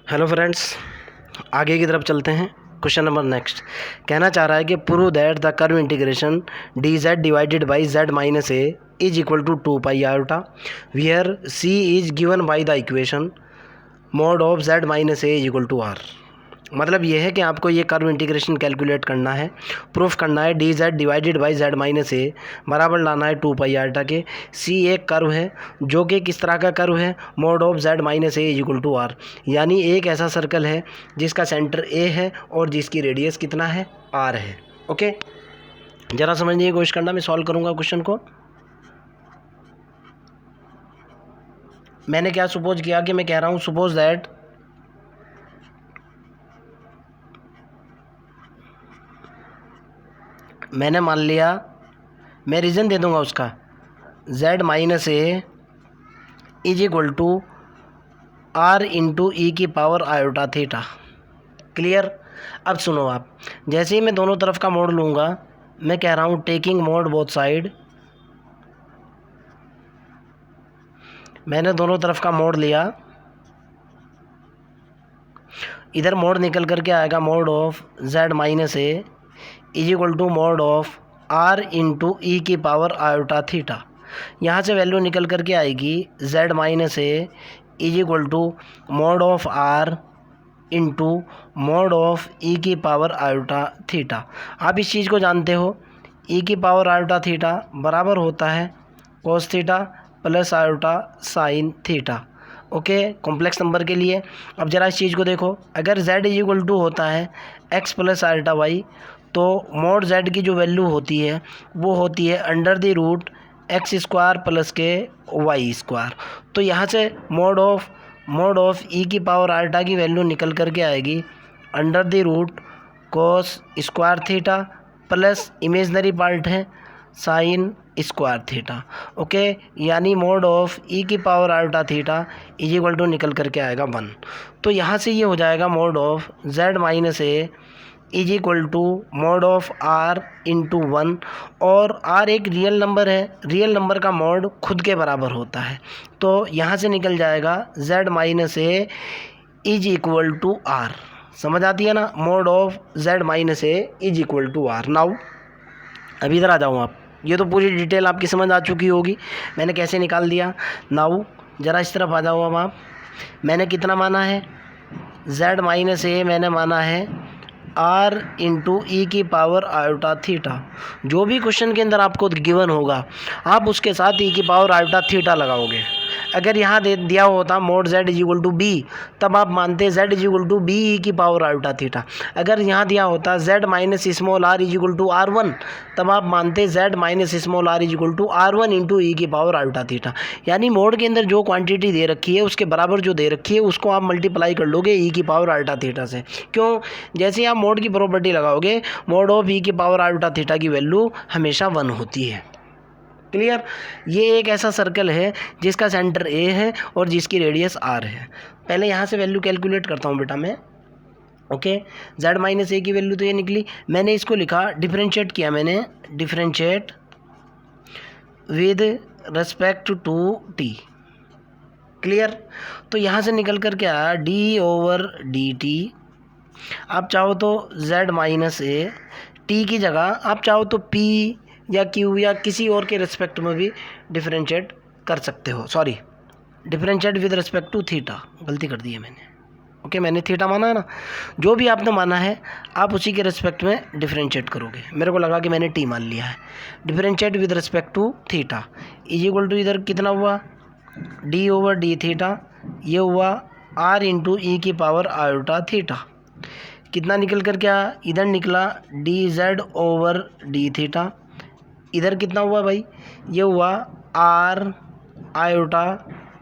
Hello friends, आगे की तरफ चलते हैं। क्वेश्चन नंबर नेक्स्ट कहना चाह रहा है कि prove that the curve integration D Z divided by Z minus A is equal to 2 pi iota where C is given by the equation mod of Z minus A is equal to R. मतलब ये है कि आपको ये curve integration calculate करना है, proof करना है D Z divided by Z minus A बराबर लाना है 2 पाई आयोटा के। सी एक कर्व है जो कि किस तरह का कर्व है, mod of Z minus A is equal to R, यानी एक ऐसा सर्कल है जिसका सेंटर ए है और जिसकी रेडियस कितना है, आर है। ओके, ज़रा समझने की कोशिश करना, मैं सॉल्व करूँगा क्वेश्चन को। मैंने क्या सपोज किया कि मैं कह रहा हूँ सपोज दैट मैंने मान लिया, मैं रीज़न दे दूंगा उसका, z minus A is equal to R into E की पावर आयोटा थीटा। क्लियर। अब सुनो आप, जैसे ही मैं दोनों तरफ का मोड लूँगा, मैं कह रहा हूँ टेकिंग मोड बोथ साइड, मैंने दोनों तरफ का मोड लिया, इधर मोड निकल करके आएगा mod of z minus A is equal to mod of R into E की पावर आयोटा थीटा। यहाँ से वैल्यू निकल करके आएगी z minus A is equal to mod of R into mod of E की पावर आयोटा थीटा। आप इस चीज़ को जानते हो, ई की पावर आयोटा थीटा बराबर होता है cos theta plus iota sine theta. Okay, complex number के लिए। अब ज़रा इस चीज़ को देखो, अगर z इज इक्वल टू होता है x प्लस आयोटा वाई, तो मोड z की जो वैल्यू होती है वो होती है under the root X square plus के वाई स्क्वायर। तो यहाँ से मोड ऑफ ई की पावर आल्टा की वैल्यू निकल करके आएगी under the root cos square theta plus imaginary part है साइन स्क्वायर थीटा। ओके, यानी मोड ऑफ ई की पावर आल्टा थीटा इज इक्वल टू निकल करके आएगा 1। तो यहाँ से ये हो जाएगा mod of z minus A is equal to mod of R into 1, और आर एक रियल नंबर है, रियल नंबर का मोड खुद के बराबर होता है, तो यहाँ से निकल जाएगा z minus A is equal to R. समझ आती है ना, mod of z minus A is equal to R. Now अब इधर आ जाऊँ आप, ये तो पूरी डिटेल आपकी समझ आ चुकी होगी मैंने कैसे निकाल दिया। नाउ ज़रा इस तरफ आ जाओ अब आप, मैंने कितना माना है, z माइनस ए मैंने माना है आर इंटू ई की पावर आयोटा थीटा। जो भी क्वेश्चन के अंदर आपको गिवन होगा आप उसके साथ ई की पावर आयोटा थीटा लगाओगे। अगर यहाँ दिया होता mod z is equal to B, तब आप मानते z is equal to B E की पावर आयोटा थीटा। अगर यहाँ दिया होता z minus small R is equal to R one, तब आप मानते z minus small R is equal to R one into E की पावर आयोटा थीटा। यानी मोड के अंदर जो क्वांटिटी दे रखी है उसके बराबर जो दे रखी है उसको आप मल्टीप्लाई कर लोगे ई की पावर आयोटा थीटा से। क्यों? जैसे ही आप मोड की प्रॉपर्टी लगाओगे, मोड ऑफ ई की पावर आयोटा थीटा की वैल्यू हमेशा 1 होती है। क्लियर। ये एक ऐसा सर्कल है जिसका सेंटर ए है और जिसकी रेडियस आर है। पहले यहाँ से वैल्यू कैलकुलेट करता हूँ बेटा मैं। ओके, z माइनस ए की वैल्यू तो ये निकली, मैंने इसको लिखा, डिफरेंशिएट किया मैंने, differentiate with respect to t। Clear. तो यहाँ से निकल कर के आया d ओवर डी टी। आप चाहो तो z माइनस ए, t की जगह आप चाहो तो p या q या किसी और के रिस्पेक्ट में भी डिफरेंशिएट कर सकते हो। Sorry, differentiate with respect to theta, गलती कर दी है मैंने। ओके, मैंने थीटा माना है ना, जो भी आपने माना है आप उसी के रिस्पेक्ट में डिफरेंशिएट करोगे। मेरे को लगा कि मैंने टी मान लिया है। Differentiate with respect to theta is equal to, इधर कितना हुआ, डी ओवर डी थीटा, ये हुआ आर इंटू ई की पावर आयोटा थीटा। कितना निकल कर क्या, इधर निकला D Z over D theta, इधर कितना हुआ भाई, ये हुआ आर आयोटा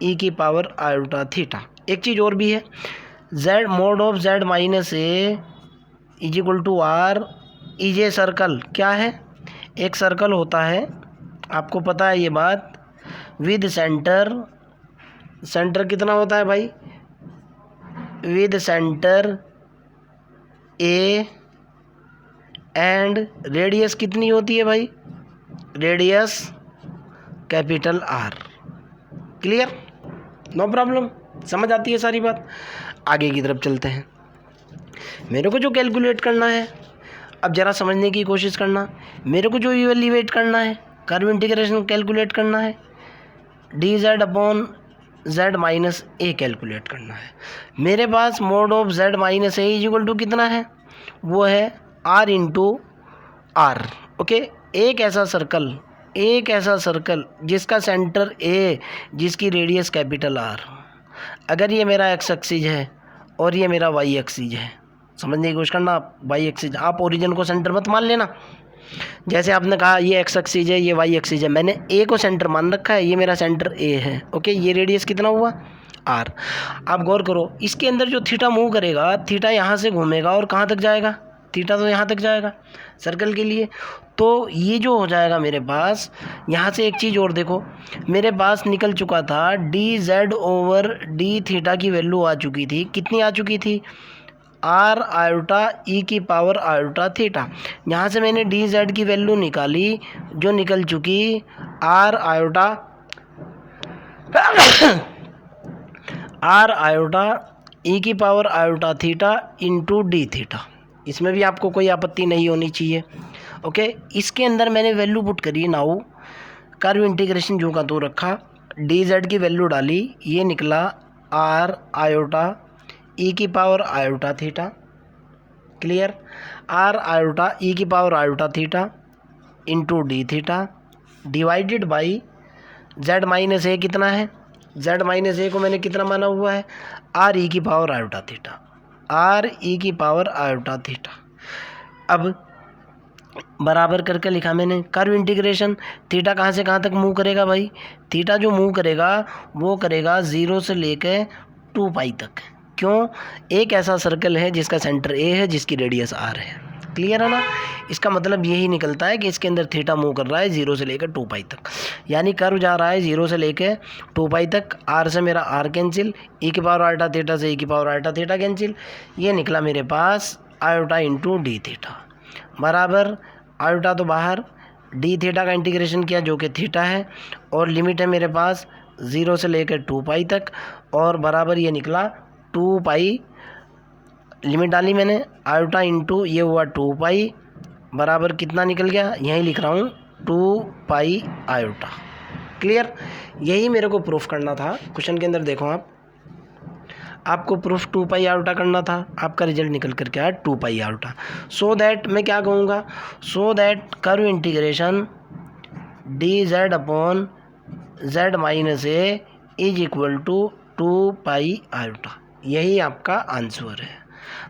ई की पावर आयोटा थीटा। एक चीज़ और भी है, z mod of z minus A is equal to R is a circle. क्या है? एक सर्कल होता है, आपको पता है ये बात, विद सेंटर, सेंटर कितना होता है भाई, with centre A and radius कितनी होती है भाई, radius capital R. Clear, no problem, समझ आती है सारी बात। आगे की तरफ चलते हैं। मेरे को जो कैलकुलेट करना है, अब ज़रा समझने की कोशिश करना। मेरे को जो इवेल्यूएट करना है, कर्व इंटीग्रेशन कैलकुलेट करना है, D Z upon Z minus A calculate करना है। मेरे पास mod of Z minus A is equal to कितना है, वो है आर इंटू आर। ओके, एक ऐसा सर्कल जिसका सेंटर ए, जिसकी रेडियस कैपिटल आर, अगर ये मेरा एक्स एक्सिस है और ये मेरा वाई एक्सिस है, समझने की कोशिश करना। आप वाई एक्सिस, आप ओरिजिन को सेंटर मत मान लेना। जैसे आपने कहा ये एक्स एक्सिस है, ये वाई एक्सिस है, मैंने ए को सेंटर मान रखा है, ये मेरा सेंटर ए है। ओके, ये रेडियस कितना हुआ, आर। आप गौर करो, इसके अंदर जो थीटा मूव करेगा, थीटा यहाँ से घूमेगा और कहाँ तक जाएगा, थीटा तो यहाँ तक जाएगा सर्कल के लिए। तो ये जो हो जाएगा मेरे पास, यहाँ से एक चीज़ और देखो, मेरे पास निकल चुका था D Z over D theta की वैल्यू आ चुकी थी। कितनी आ चुकी थी, आर आयोटा ई की पावर आयोटा थीटा। यहाँ से मैंने डी जेड की वैल्यू निकाली, जो निकल चुकी are iota are iota E की power iota theta into D theta. इसमें भी आपको कोई आपत्ति नहीं होनी चाहिए। ओके, इसके अंदर मैंने वैल्यू पुट करी, नाउ कर्व इंटीग्रेशन जो का तो रखा, डी जेड की वैल्यू डाली, ये निकला आर आयोटा ई की power iota theta. Clear, R iota E की power iota theta into D theta divided by Z minus A. कितना है, जेड माइनस ए को मैंने कितना माना हुआ है, आर ई की power iota theta, R E की पावर आयोटा थीटा। अब बराबर करके लिखा मैंने कर्व इंटीग्रेशन। थीटा कहाँ से कहाँ तक मूव करेगा भाई, थीटा जो मूव करेगा वो करेगा 0 से लेकर 2 पाई तक। क्यों, एक ऐसा सर्कल है जिसका सेंटर ए है, जिसकी रेडियस आर है। क्लियर है ना, इसका मतलब यही निकलता है कि इसके अंदर थीटा मूव कर रहा है 0 से लेकर 2 पाई तक, यानी कर्व जा रहा है 0 से लेकर 2 पाई तक। आर से मेरा आर कैंसिल, ई की पावर आयोटा थीटा से ई की पावर आयोटा थीटा कैंसिल, ये निकला मेरे पास आयोटा इंटू डी थीटा बराबर आयोटा तो बाहर, डी थीटा का इंटीग्रेशन किया जो कि थीटा है, और लिमिट है मेरे पास 0 से लेकर 2 पाई तक, और बराबर ये निकला 2 पाई। लिमिट डाली मैंने, आयोटा इंटू ये हुआ 2 पाई बराबर कितना निकल गया, यहीं लिख रहा हूँ 2 पाई आयोटा। क्लियर, यही मेरे को प्रूफ करना था। क्वेश्चन के अंदर देखो आपको प्रूफ 2 पाई आयोटा करना था, आपका रिजल्ट निकल कर के आया 2 पाई आयोटा। सो दैट मैं क्या कहूँगा, so that curve integration D Z upon Z minus A is equal to 2 pi iota. यही आपका आंसर है।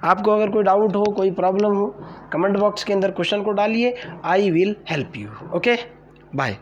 आपको अगर कोई डाउट हो, कोई प्रॉब्लम हो, कमेंट बॉक्स के अंदर क्वेश्चन को डालिए, I will help you. Okay, bye.